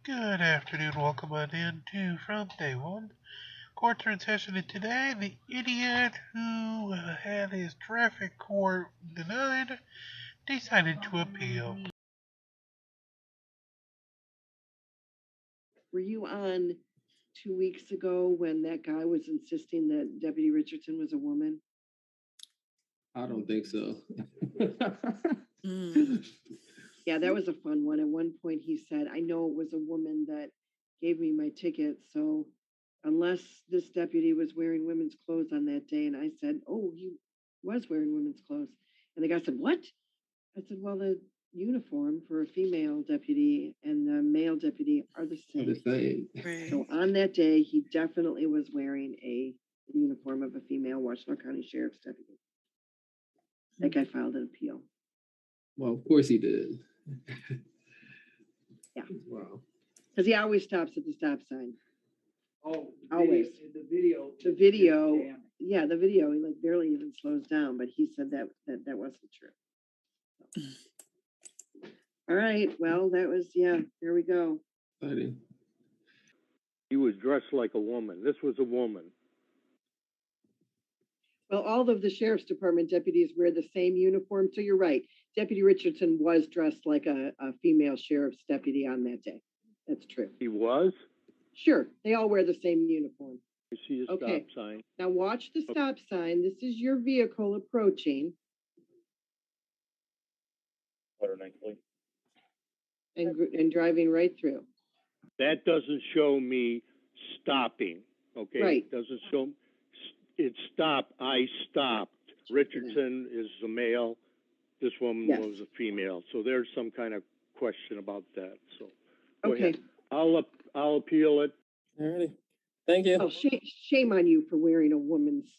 Good afternoon, welcome on in to From Day One. Court's in session, and today the idiot who had his traffic court denied decided to appeal. Were you on 2 weeks ago when that guy was insisting that Deputy Richardson was a woman? I don't think so. Yeah, that was a fun one. At one point he said, I know it was a woman that gave me my ticket, so unless this deputy was wearing women's clothes on that day, and I said, oh, he was wearing women's clothes. And the guy said, what? I said, well, the uniform for a female deputy and the male deputy are the same. Right. So on that day, he definitely was wearing a uniform of a female Washington County Sheriff's deputy. That guy filed an appeal. Well, of course he did. Yeah. Wow. Because he always stops at the stop sign. Oh, Always. The video. The video, Damn. yeah, the video, he like barely even slows down, but he said that wasn't true. All right, well, that was, yeah, there we go. Exciting. He was dressed like a woman. This was a woman. Well, all of the sheriff's department deputies wear the same uniform, so you're right. Deputy Richardson was dressed like a female sheriff's deputy on that day. That's true. He was? Sure, they all wear the same uniform. I see a Okay. stop sign. Now watch the stop sign. This is your vehicle approaching and driving right through. That doesn't show me stopping, okay? Right. It doesn't show, it stopped. I stopped. Richardson is a male. This woman Yes. was a female. So there's some kind of question about that. So go Okay. ahead. I'll appeal it. Alrighty. Thank you. Oh, shame on you for wearing a woman's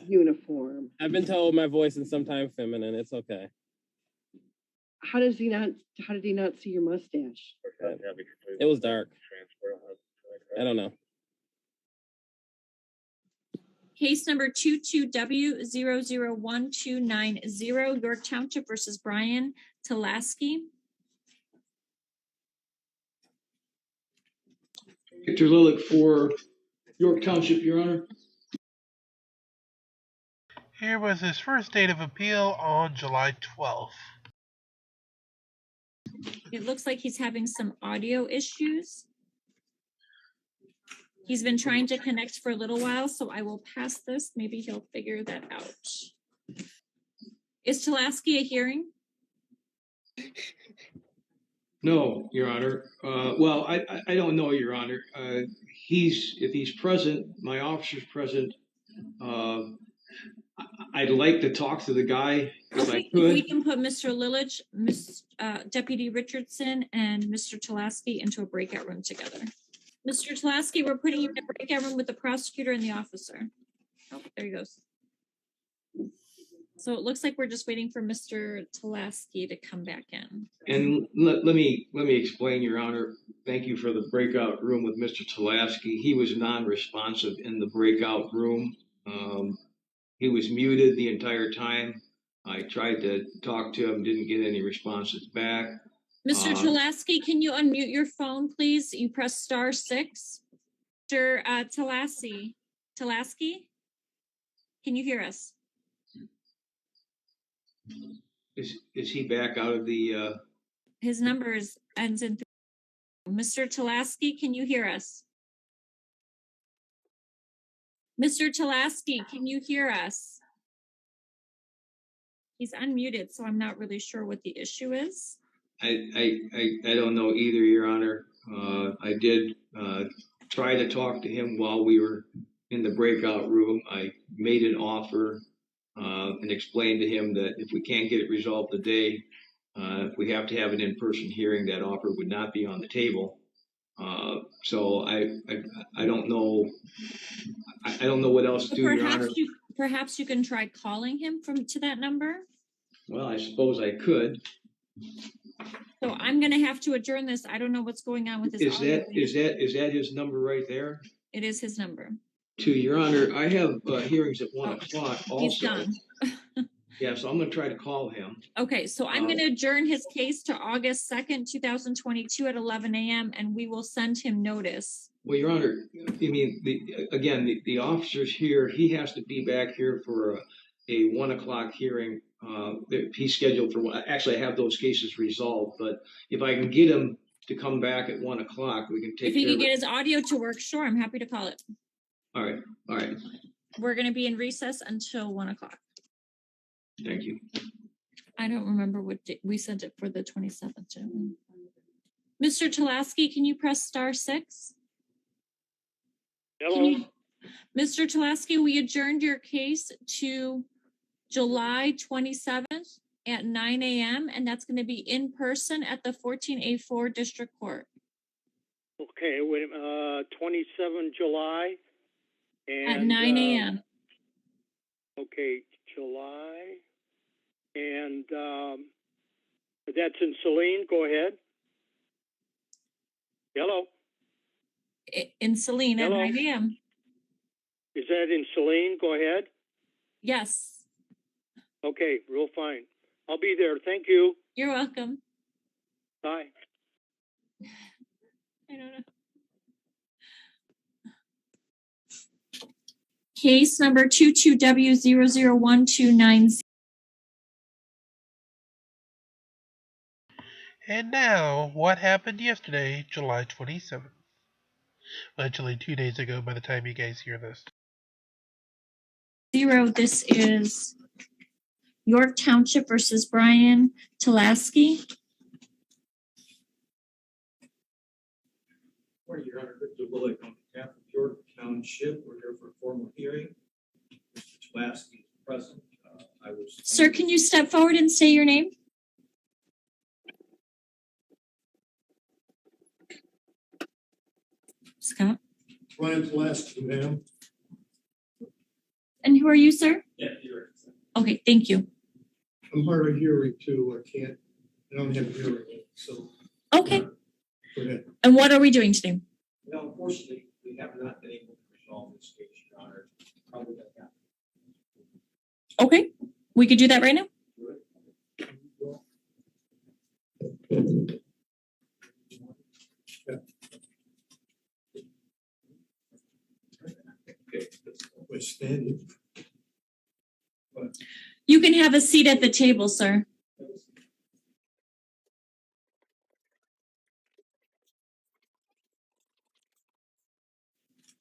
uniform. I've been told my voice is sometimes feminine. It's okay. How did he not see your mustache? It was dark. I don't know. Case number 22W001290, York Township versus Brian Talaski. Victor Lilick for York Township, Your Honor. Here was his first date of appeal on July 12th. It looks like he's having some audio issues. He's been trying to connect for a little while, so I will pass this. Maybe he'll figure that out. Is Talaski a hearing? No, Your Honor. Well, I don't know, Your Honor. If he's present, my officer's present. I'd like to talk to the guy if I could. We can put Mr. Lilich, Deputy Richardson, and Mr. Talaski into a breakout room together. Mr. Talaski, we're putting you in a breakout room with the prosecutor and the officer. Oh, there he goes. So it looks like we're just waiting for Mr. Talaski to come back in. And let me explain, Your Honor. Thank you for the breakout room with Mr. Talaski. He was non-responsive in the breakout room. He was muted the entire time. I tried to talk to him, didn't get any responses back. Mr. Talaski, can you unmute your phone, please? You press *6. Mr. Talaski, can you hear us? Is he back out of the? His number ends in 3. Mr. Talaski, can you hear us? Mr. Talaski, can you hear us? He's unmuted, so I'm not really sure what the issue is. I don't know either, Your Honor. I did try to talk to him while we were in the breakout room. I made an offer and explained to him that if we can't get it resolved today, if we have to have an in-person hearing, that offer would not be on the table. So I don't know. I don't know what else to do, Your Honor. Perhaps you can try calling him to that number. Well, I suppose I could. So I'm going to have to adjourn this. I don't know what's going on with his. Is that his number right there? It is his number. To Your Honor, I have hearings at 1 o'clock. Also, He's done. Yeah, so I'm gonna try to call him. Okay, so I'm going to adjourn his case to August 2nd, 2022 at 11 a.m. and we will send him notice. Well, Your Honor, I mean, the officer's here, he has to be back here for a 1 o'clock hearing. He's scheduled for, actually, I have those cases resolved, but if I can get him to come back at 1 o'clock, we can take If he care can of get it. his audio to work, sure, I'm happy to call it. All right, We're going to be in recess until 1 o'clock. thank you. I don't remember what we sent it for the 27th, didn't we? Mr. Tulaski, can you press *6? Hello? Mr. Tulaski, we adjourned your case to July 27th at 9 a.m. and that's going to be in person at the 14A4 District Court. Okay, wait, 27 July. And, At 9 a.m. Okay, July. And that's in Saline. Go ahead. Hello. In Saline at Hello? 9 a.m. Is that in Saline? Go ahead. Yes, Okay, real fine. I'll be there. Thank you. you're welcome. Bye. I don't know. Case number 22W001290. And now, what happened yesterday, July 27th? Actually, 2 days ago by the time you guys hear this. This is York Township versus Brian Tulaski. Morning, Your Honor. Victor Bullock on behalf of York Township. We're here for a formal hearing. Mr. Tulaski is present. Sir, can you step forward and say your name? Scott. Brian Tulaski, ma'am. And who are you, sir? Yeah, you're. Okay, thank you. I'm hard of hearing too. I don't have hearing aid, so. Okay, Go ahead. and what are we doing today? Now, unfortunately, we have not been able to resolve this case, Your Honor. Probably gonna happen. Okay, we could do that right now. Okay, we're standing. You can have a seat at the table, sir.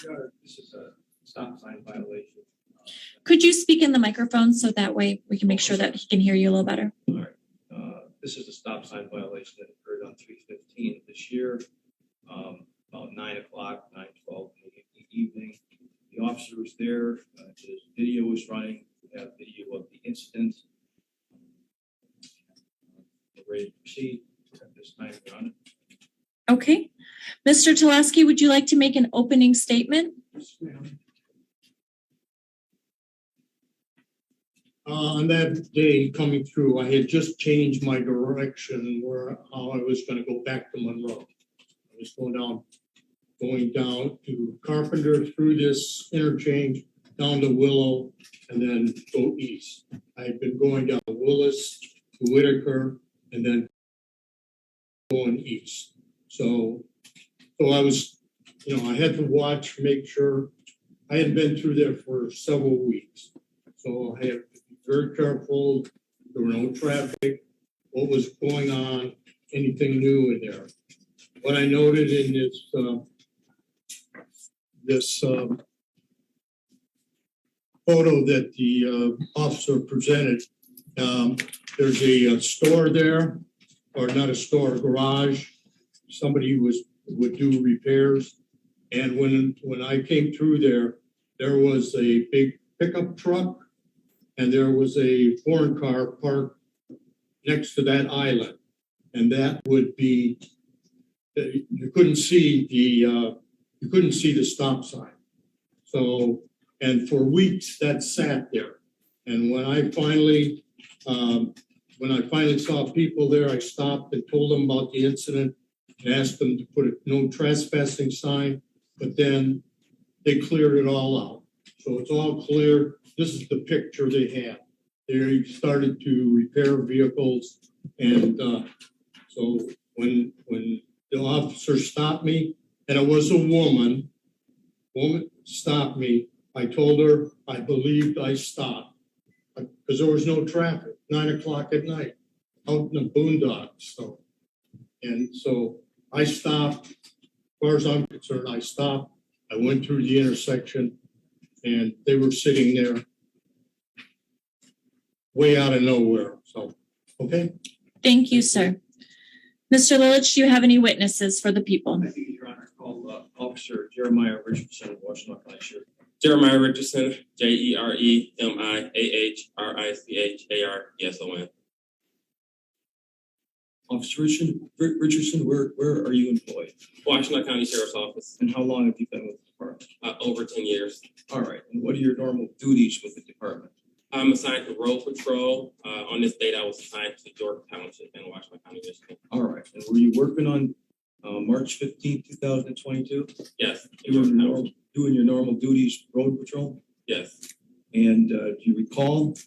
Your Honor, this is a stop sign violation. Could you speak in the microphone so that way we can make sure that he can hear you a little better? All right. This is a stop sign violation that occurred on 3/15 of this year, about 9 o'clock, 9:12 in the evening. The officer was there. His video was running. We have video of the incident. We're ready to proceed at this time, Your Honor. Okay. Mr. Tulaski, would you like to make an opening statement? Yes, ma'am. On that day coming through, I had just changed my direction how I was gonna go back to Monroe. I was going down to Carpenter through this interchange, down to Willow, and then go east. I had been going down Willis to Whitaker, and then going east. So I was, I had to watch, make sure. I had been through there for several weeks. So I had to be very careful. There were no traffic, what was going on, anything new in there. What I noted in this photo that the officer presented, there's a store there, or not a store, a garage. Somebody would do repairs. And when I came through there was a big pickup truck, and there was a foreign car parked next to that island. And that would be, you couldn't see the stop sign. So, and for weeks that sat there. And when I finally saw people there, I stopped and told them about the incident and asked them to put a no trespassing sign, but then they cleared it all out. So it's all clear. This is the picture they had. They started to repair vehicles, and so when the officer stopped me, and it was a woman stopped me, I told her I believed I stopped because there was no traffic, 9 o'clock at night, out in the boondocks. So I stopped. As far as I'm concerned, I stopped. I went through the intersection, and they were sitting there way out of nowhere. So, okay. Thank you, sir. Mr. Lilich, do you have any witnesses for the people? I think, Your Honor, called Officer Jeremiah Richardson, Washington County Sheriff. Jeremiah Richardson, JeremiahRichardson. Officer Richardson, where are you employed? Washington County Sheriff's Office, And how long have you been with the department? over 10 years. All right, and what are your normal duties with the department? I'm assigned to road patrol. On this date, I was assigned to York Township in Washington County, Michigan. All right, and were you working on March 15th, 2022? Yes, Doing your normal duties, road patrol? yes, And do you recall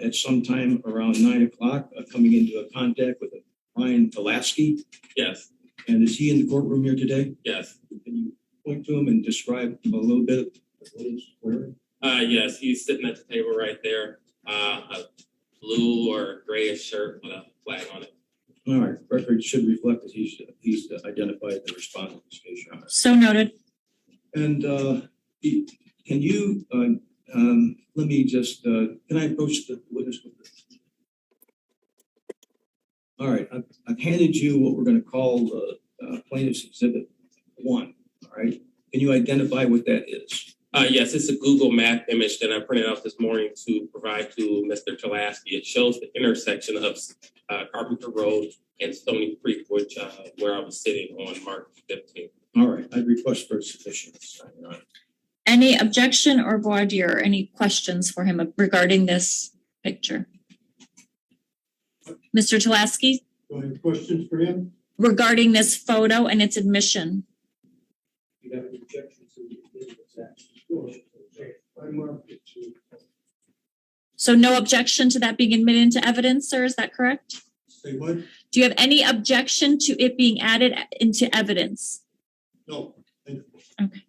at some time around 9 o'clock coming into a contact with Brian Pulaski? yes, And is he in the courtroom here today? yes. Can you point to him and describe a little bit of what he's wearing? Yes, he's sitting at the table right there. A blue or grayish shirt with a flag on it. All right, record should reflect that he's identified the respondent in this case, Your Honor. So noted. And can you, let me just, can I approach the witness with this? All right, I've handed you what we're gonna call the plaintiff's exhibit 1, all right? Can you identify what that is? Yes, it's a Google map image that I printed out this morning to provide to Mr. Tulaski. It shows the intersection of Carpenter Road and Stony Creek, which where I was sitting on March 15th. All right, I request for submission this time, Your Honor. Any objection or voir dire, or any questions for him regarding this picture? Mr. Tulaski, Do you have questions for him? regarding this photo and its admission? You have an objection to the I marked it to. So no objection to that being admitted into evidence, sir, is that correct? Say what? Do you have any objection to it being added into evidence? No. Okay.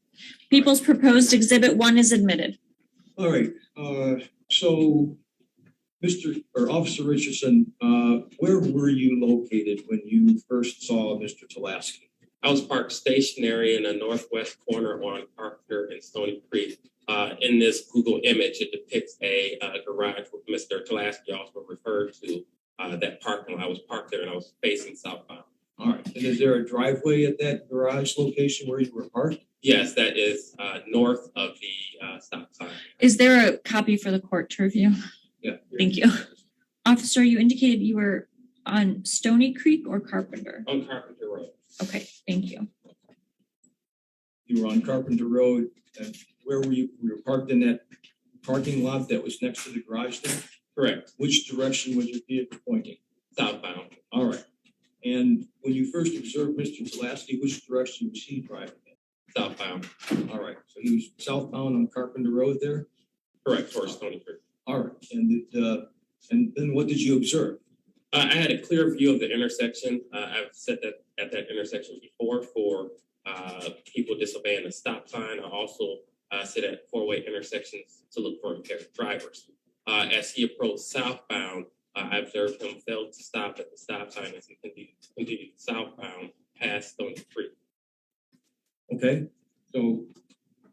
People's proposed exhibit 1 is admitted. All right, so Officer Richardson, where were you located when you first saw Mr. Tulaski? I was parked stationary in the northwest corner on Carpenter and Stony Creek. In this Google image, it depicts a garage with Mr. Tulaski also referred to that parking lot. I was parked there and I was facing southbound. All right, and is there a driveway at that garage location where you were parked? Yes, that is north of the stop sign. Is there a copy for the court to review? Yeah. Thank you. Officer, you indicated you were on Stony Creek or Carpenter? On Carpenter Road. Okay, thank you. You were on Carpenter Road, and where were you? You were parked in that parking lot that was next to the garage there? Correct. Which direction was your vehicle pointing? Southbound. All right. And when you first observed Mr. Tulaski, which direction was he driving in? Southbound. All right. So he was southbound on Carpenter Road there? Correct, towards Stony Creek. All right. And then what did you observe? I had a clear view of the intersection. I've said that at that intersection before for people disobeying the stop sign. I also sit at four-way intersections to look for impaired drivers. As he approached southbound, I observed him fail to stop at the stop sign as he continued southbound past Stony Creek. Okay. So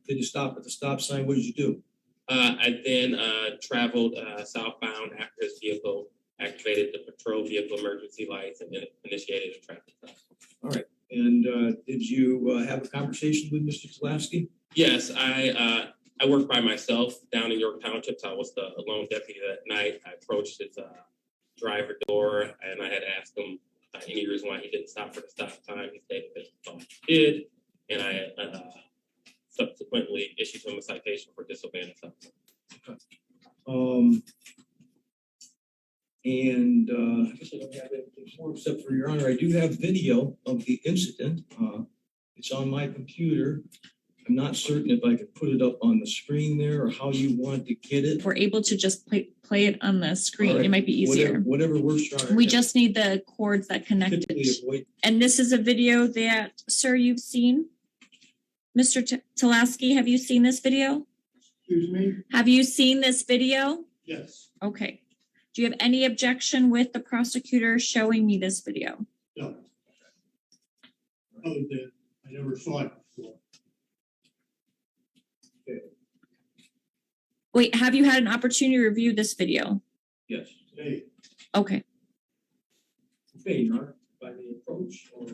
did you stop at the stop sign? What did you do? I then traveled southbound after his vehicle activated the patrol vehicle emergency lights and then initiated a traffic stop. All right. And did you have a conversation with Mr. Tulaski? Yes, I worked by myself down in York Township. So I was the lone deputy that night. I approached his driver door and I had asked him any reason why he didn't stop for the stop sign. He stated that he thought he did, and I subsequently issued him a citation for disobeying the stop sign. And I guess I don't have anything more except for Your Honor, I do have video of the incident. It's on my computer. I'm not certain if I could put it up on the screen there or how you want to get it. If we're able to just play it on the screen, All right, it might be easier. Whatever works. We just need the cords that connect it. Typically avoid. And this is a video that, sir, you've seen? Mr. Tulaski, have you seen this video? Excuse me? Have you seen this video? Yes. Okay. Do you have any objection with the prosecutor showing me this video? No. Other than I never saw it before. Wait, have you had an opportunity to review this video? Yes. Hey, Okay. Okay, Your Honor, by the approach or.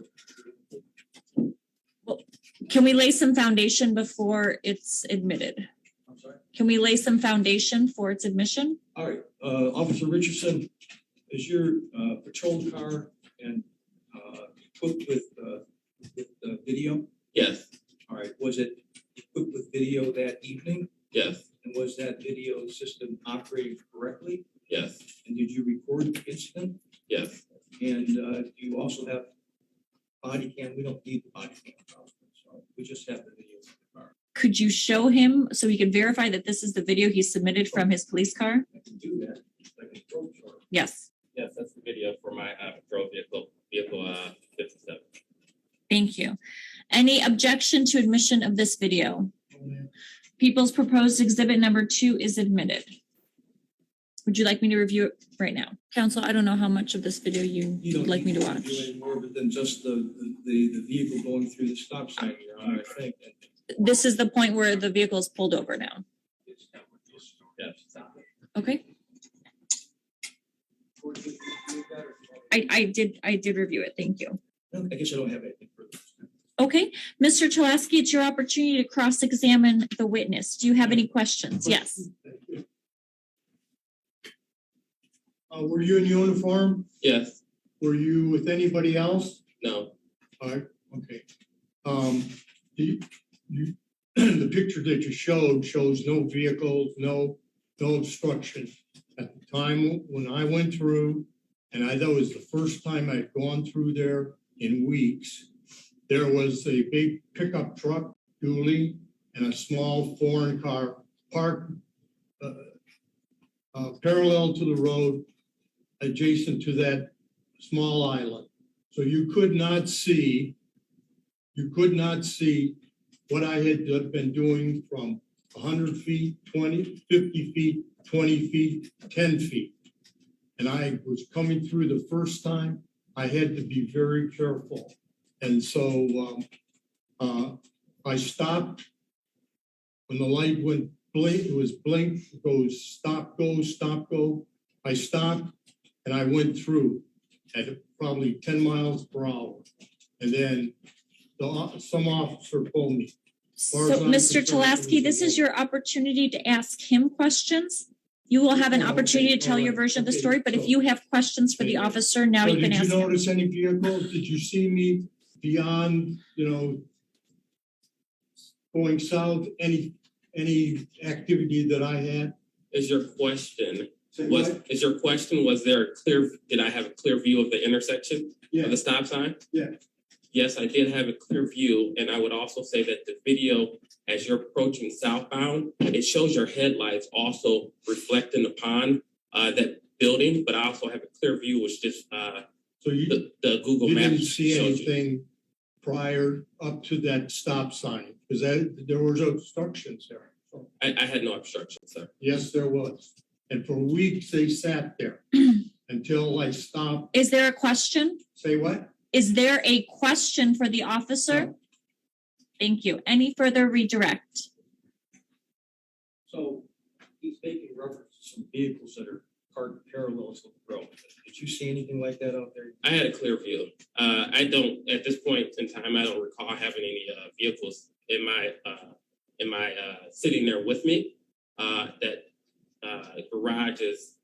Can we lay some foundation before it's admitted? I'm sorry. Can we lay some foundation for its admission? All right, Officer Richardson, is your patrol car and equipped with video? Yes, All right, was it equipped with video that evening? yes, And was that video system operating correctly? yes, And did you record the incident? yes. And do you also have body cam? We don't need the body cam, so we just have the video of the car. Could you show him so we could verify that this is the video he submitted from his police car? I can do that. I can approach or. Yes. Yes, that's the video for my patrol vehicle 57. Thank you. Any objection to admission of this video? People's proposed exhibit number 2 is admitted. Would you like me to review it right now? Counsel, I don't know how much of this video You you'd don't like me need to watch. do any more than just the vehicle going through the stop sign, Your Honor, I think. And This is the point where the vehicle is pulled over now. Yes. Okay. I did review it. Thank you. I guess I don't have anything further. Okay, Mr. Tulaski, it's your opportunity to cross-examine the witness. Do you have any questions? Yes. were you in uniform? Yes, Were you with anybody else? no, All right, okay. The picture that you showed shows no vehicles, no obstruction. At the time when I went through, and that was the first time I'd gone through there in weeks, there was a big pickup truck, dually, and a small foreign car parked parallel to the road, adjacent to that small island. So you could not see what I had been doing from 100 feet, 20, 50 feet, 20 feet, 10 feet. And I was coming through the first time, I had to be very careful. And so I stopped when the light went blink, it was blink, goes stop, go, stop, go. I stopped and I went through at probably 10 miles per hour. And then some officer pulled me. So, Mr. Tulaski, this is your opportunity to ask him questions. You will have an opportunity to tell your version of the story, but if you have questions for the officer, now you can ask Did you him. notice any vehicles? Did you see me beyond, going south, any activity that I had? is your question, Say was what? there a clear, did I have a clear view of the intersection Yeah, of the stop sign? yeah. Yes, I did have a clear view, and I would also say that the video, as you're approaching southbound, it shows your headlights also reflecting upon that building, but I also have a clear view, which just So you the Google Maps didn't see shows you. anything prior up to that stop sign? Because there was obstructions there. So, I had no obstruction, sir. yes, there was. And for weeks they sat there until I stopped. Is there a question? Say what? Is there a question for the officer? No. Thank you. Any further redirect? So he's making reference to some vehicles that are parked parallel to the road. Did you see anything like that out there? I had a clear view. I don't, at this point in time, I don't recall having any vehicles in my sitting there with me. That garage is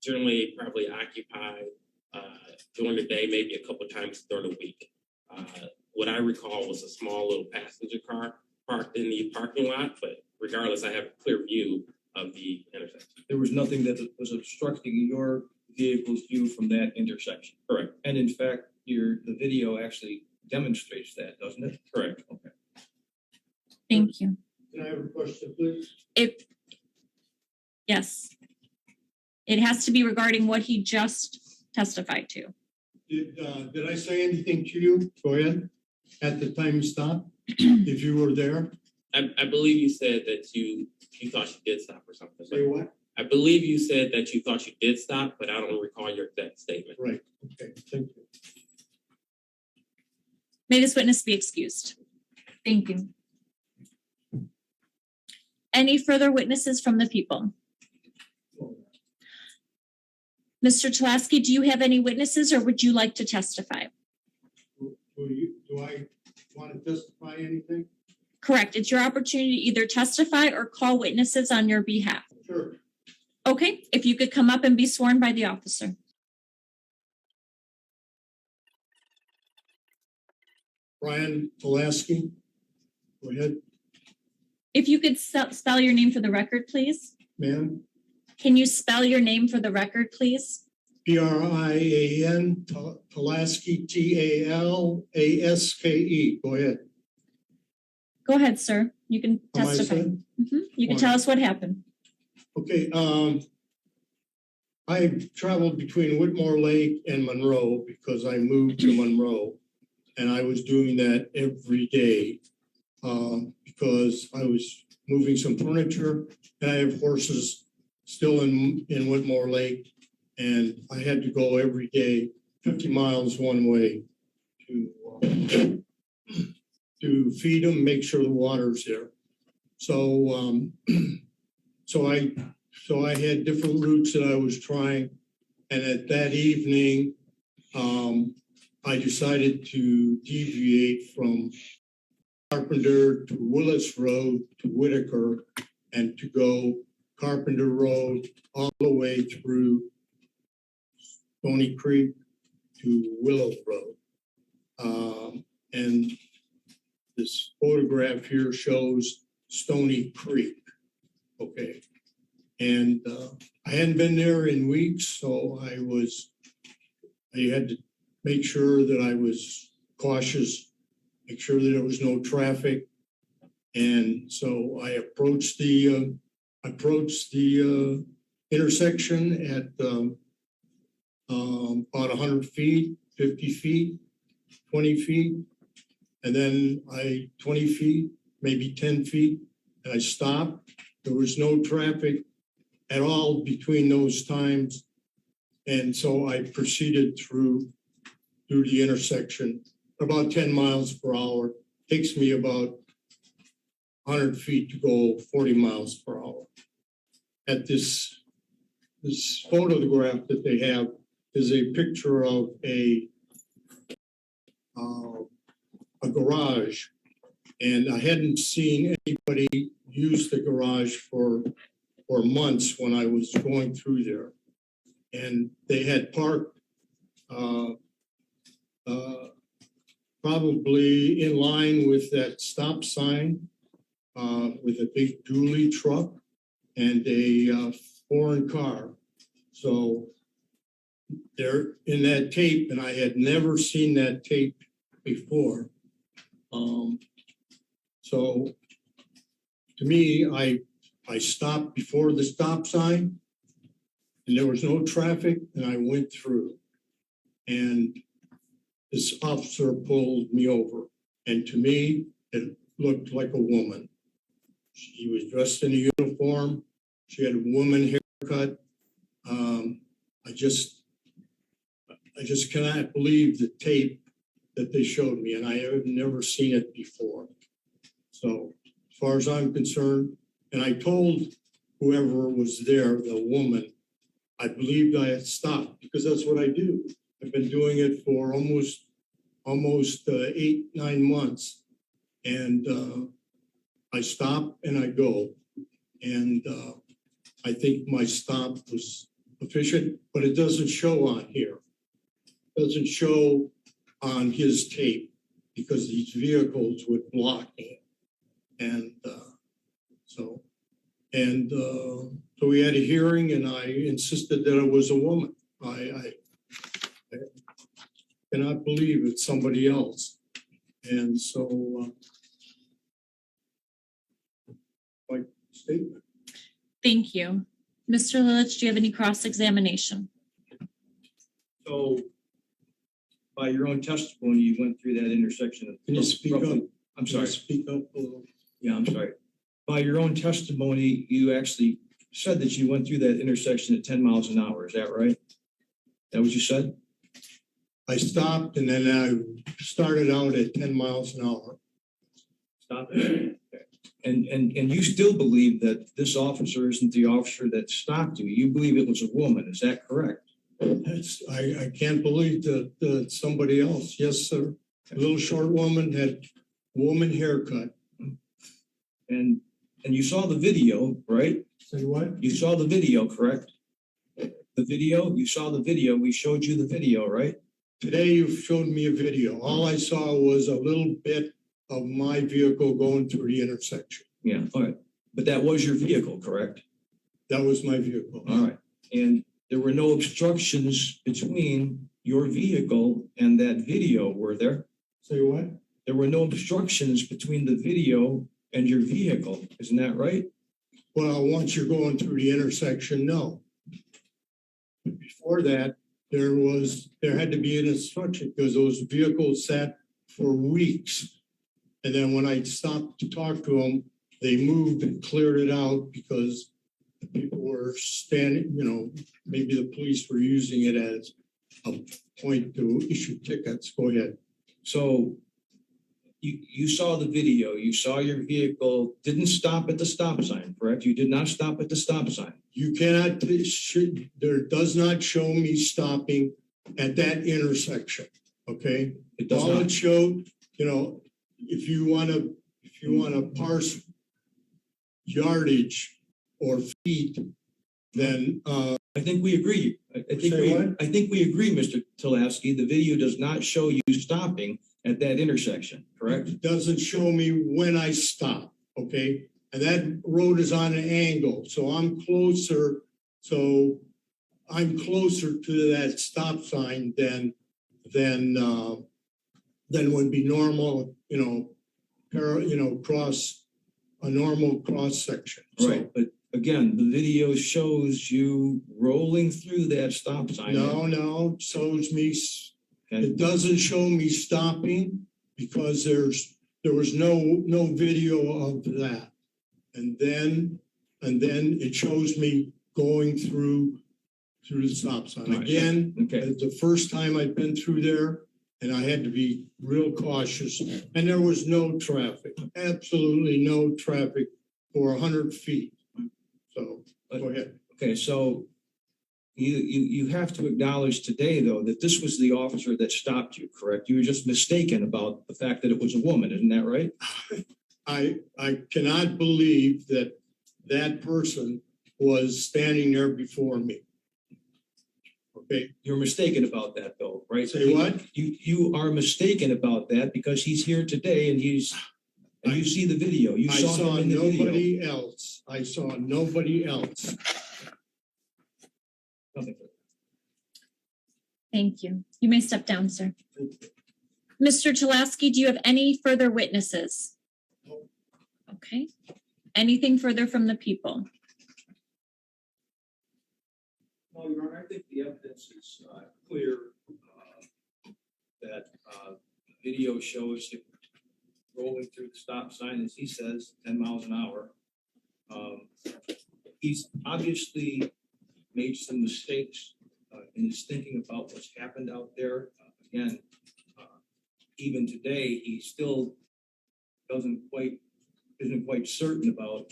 generally probably occupied during the day, maybe a couple times during the week. What I recall was a small little passenger car parked in the parking lot, but regardless, I have a clear view of the intersection. There was nothing that was obstructing your vehicle's view from that intersection. Correct. And in fact, the video actually demonstrates that, doesn't it? Correct. Okay. Thank you. Can I have a question, please? Yes. It has to be regarding what he just testified to. Did I say anything to you? Go ahead. At the time you stopped, if you were there, I believe you said that you thought you did stop or something. say what? I believe you said that you thought you did stop, but I don't recall your exact statement. Right. Okay. Thank you. May this witness be excused. Thank you. Any further witnesses from the people? Mr. Tulaski, do you have any witnesses or would you like to testify? Do I want to testify anything? Correct. It's your opportunity to either testify or call witnesses on your behalf. Sure. Okay, if you could come up and be sworn by the officer. Brian Pulaski. Go ahead, If you could spell your name for the record, please. ma'am. Can you spell your name for the record, please? Brian Pulaski, Talaske. Go ahead. Go ahead, sir. You can Am I testify. said? You can tell us what happened. Okay, I traveled between Whitmore Lake and Monroe because I moved to Monroe. And I was doing that every day because I was moving some furniture and I have horses still in Whitmore Lake. And I had to go every day, 50 miles one way to feed them, make sure the water's there. So, so I had different routes that I was trying. And at that evening, I decided to deviate from Carpenter to Willis Road to Whitaker and to go Carpenter Road all the way through Stony Creek to Willow Road. And this photograph here shows Stony Creek. Okay. And I hadn't been there in weeks, so I had to make sure that I was cautious, make sure that there was no traffic. And so I approached the intersection at about 100 feet, 50 feet, 20 feet. And then 20 feet, maybe 10 feet, and I stopped. There was no traffic at all between those times. And so I proceeded through the intersection about 10 miles per hour. Takes me about 100 feet to go 40 miles per hour. At this photograph that they have is a picture of a garage, and I hadn't seen anybody use the garage for months when I was going through there. And they had parked probably in line with that stop sign with a big dually truck and a foreign car. So they're in that tape, and I had never seen that tape before. So to me, I stopped before the stop sign and there was no traffic, and I went through, and this officer pulled me over, and to me, it looked like a woman. She was dressed in a uniform. She had a woman haircut. I just cannot believe the tape that they showed me, and I have never seen it before. So as far as I'm concerned, and I told whoever was there, the woman, I believed I had stopped because that's what I do. I've been doing it for almost 8-9 months, and I stop and I go, and I think my stop was efficient, but it doesn't show on here. It doesn't show on his tape because these vehicles would block him, and so we had a hearing, and I insisted that it was a woman. I cannot believe it's somebody else. And so statement. Thank you. Mr. Lilich, do you have any cross-examination? So by your own testimony, you went through that intersection. Can you speak up? I'm Can sorry. you speak up a little? Yeah, I'm sorry. By your own testimony, you actually said that you went through that intersection at 10 miles an hour. Is that right? That what you said? I stopped and then I started out at 10 miles an hour. Stop it. And you still believe that this officer isn't the officer that stopped you. You believe it was a woman. Is that correct? I can't believe that somebody else. Yes, sir. A little short woman had woman haircut. And you saw the video, right? Say what? You saw the video, correct? The video, you saw the video. We showed you the video, right? Today you showed me a video. All I saw was a little bit of my vehicle going through the intersection. Yeah, all right. But that was your vehicle, correct? That was my vehicle. All right. And there were no obstructions between your vehicle and that video, were there? Say what? There were no obstructions between the video and your vehicle. Isn't that right? Well, once you're going through the intersection, no. But before that, there had to be an obstruction because those vehicles sat for weeks. And then when I stopped to talk to them, they moved and cleared it out because the people were standing, maybe the police were using it as a point to issue tickets. Go ahead. So you saw the video, you saw your vehicle didn't stop at the stop sign, correct? You did not stop at the stop sign. You cannot, there does not show me stopping at that intersection, okay? It does All not. it showed, if you want to parse yardage or feet, then I think we agree. I think Say what? I think we agree, Mr. Tulowski. The video does not show you stopping at that intersection, correct? it doesn't show me when I stop, okay? And that road is on an angle, so I'm closer to that stop sign than would be normal, cross a normal cross section. So, Right, but again, the video shows you rolling through that stop sign. no, shows me. Okay. It doesn't show me stopping because there was no video of that. And then it shows me going through the stop sign. Right. Again, Okay. it's the first time I've been through there and I had to be real cautious. And there was no traffic, absolutely no traffic for 100 feet. So go ahead. Okay, so you have to acknowledge today, though, that this was the officer that stopped you, correct? You were just mistaken about the fact that it was a woman, isn't that right? I cannot believe that person was standing there before me. Okay, You're mistaken about that, though, right? Say what? You are mistaken about that because he's here today and you see the video. You I saw saw him in the video. nobody else. I saw nobody else. Nothing. Thank you. You may step down, sir. Mr. Chulaski, do you have any further witnesses? No. Okay. Anything further from the people? No, Your Honor, I think the evidence is clear that the video shows him rolling through the stop sign, as he says, 10 miles an hour. He's obviously made some mistakes in his thinking about what's happened out there. Again, even today, he still isn't quite certain about,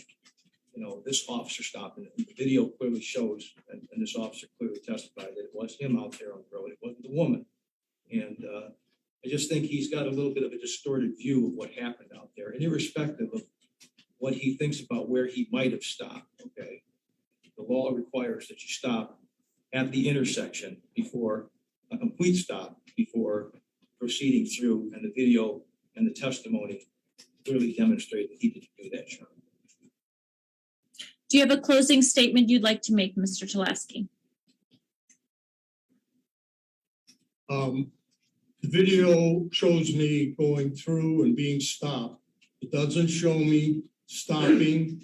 this officer stopping it. The video clearly shows, and this officer clearly testified that it was him out there on the road. It wasn't the woman. And I just think he's got a little bit of a distorted view of what happened out there, and irrespective of what he thinks about where he might have stopped, okay? The law requires that you stop at the intersection before a complete stop, before proceeding through, and the video and the testimony clearly demonstrate that he didn't do that, Sean. Do you have a closing statement you'd like to make, Mr. Chulaski? The video shows me going through and being stopped. It doesn't show me stopping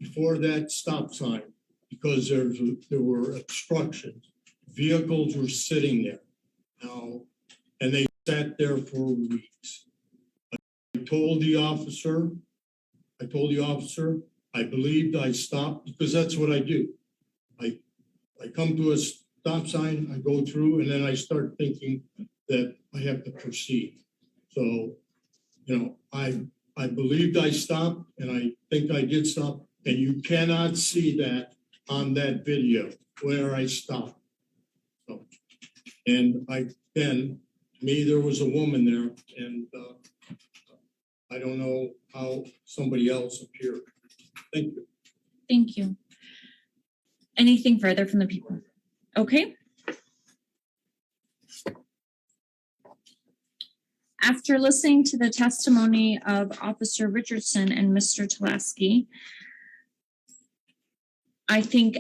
before that stop sign because there were obstructions. Vehicles were sitting there now, and they sat there for weeks. I told the officer, I believed I stopped because that's what I do. I come to a stop sign, I go through, and then I start thinking that I have to proceed. So, I believed I stopped, and I think I did stop, and you cannot see that on that video where I stopped. So, and to me, there was a woman there, and I don't know how somebody else appeared. Thank you. Thank you. Anything further from the people? Okay. After listening to the testimony of Officer Richardson and Mr. Tulaski, I think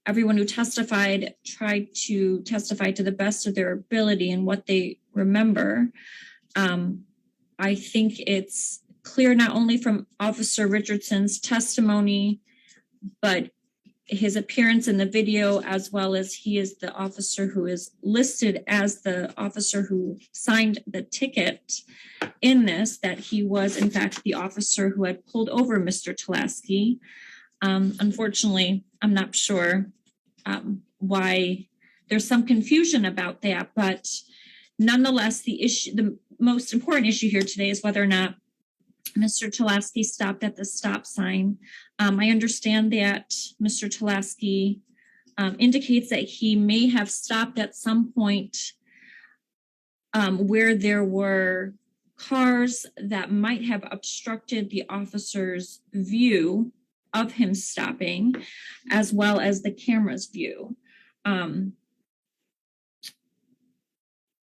everyone who testified tried to testify to the best of their ability and what they remember. I think it's clear not only from Officer Richardson's testimony, but his appearance in the video, as well as he is the officer who is listed as the officer who signed the ticket in this, that he was in fact the officer who had pulled over Mr. Tulaski. Unfortunately, I'm not sure why there's some confusion about that, but nonetheless, the most important issue here today is whether or not Mr. Tulaski stopped at the stop sign. I understand that Mr. Tulaski indicates that he may have stopped at some point where there were cars that might have obstructed the officer's view of him stopping, as well as the camera's view. The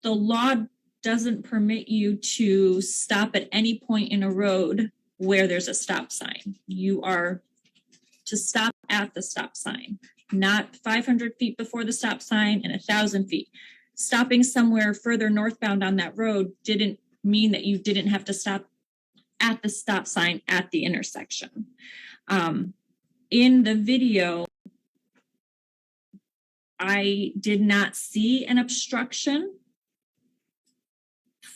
law doesn't permit you to stop at any point in a road where there's a stop sign. You are to stop at the stop sign, not 500 feet before the stop sign and 1,000 feet. Stopping somewhere further northbound on that road didn't mean that you didn't have to stop at the stop sign at the intersection. In the video, I did not see an obstruction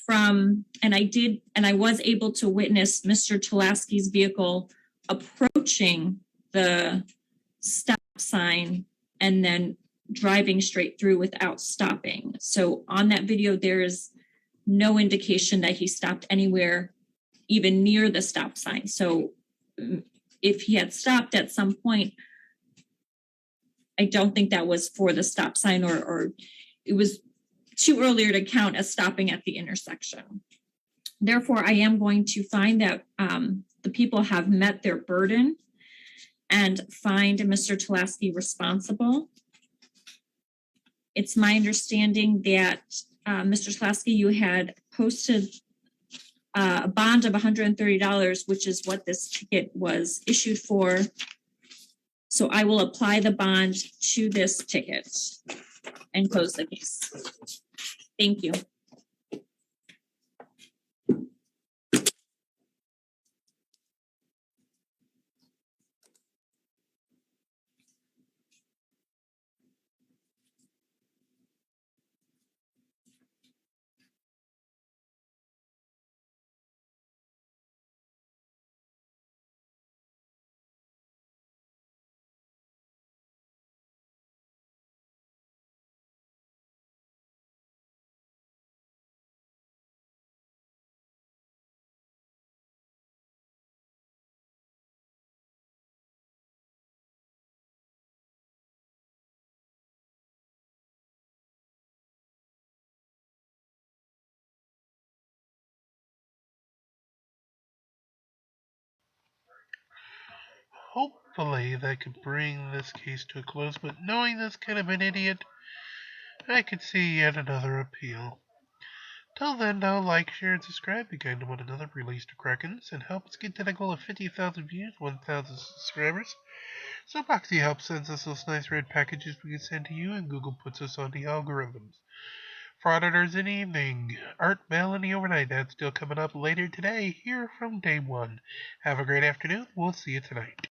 and I was able to witness Mr. Tulaski's vehicle approaching the stop sign and then driving straight through without stopping. So on that video, there is no indication that he stopped anywhere even near the stop sign. So if he had stopped at some point, I don't think that was for the stop sign, or it was too earlier to count as stopping at the intersection. Therefore, I am going to find that the people have met their burden and find Mr. Tulaski responsible. It's my understanding that Mr. Tulaski, you had posted a bond of $130, which is what this ticket was issued for. So I will apply the bond to this ticket and close the case. Thank you. Hopefully that could bring this case to a close, but knowing this kind of an idiot, I could see yet another appeal. Till then, though, like, share, and subscribe, be kind to one another, release to Krakens, and help us get to the goal of 50,000 views, 1,000 subscribers. So Boxy helps sends us those nice red packages we can send to you, and Google puts us on the algorithms. For auditors in the evening, Art Bell in the overnight, that's still coming up later today, here from Day One. Have a great afternoon, we'll see you tonight.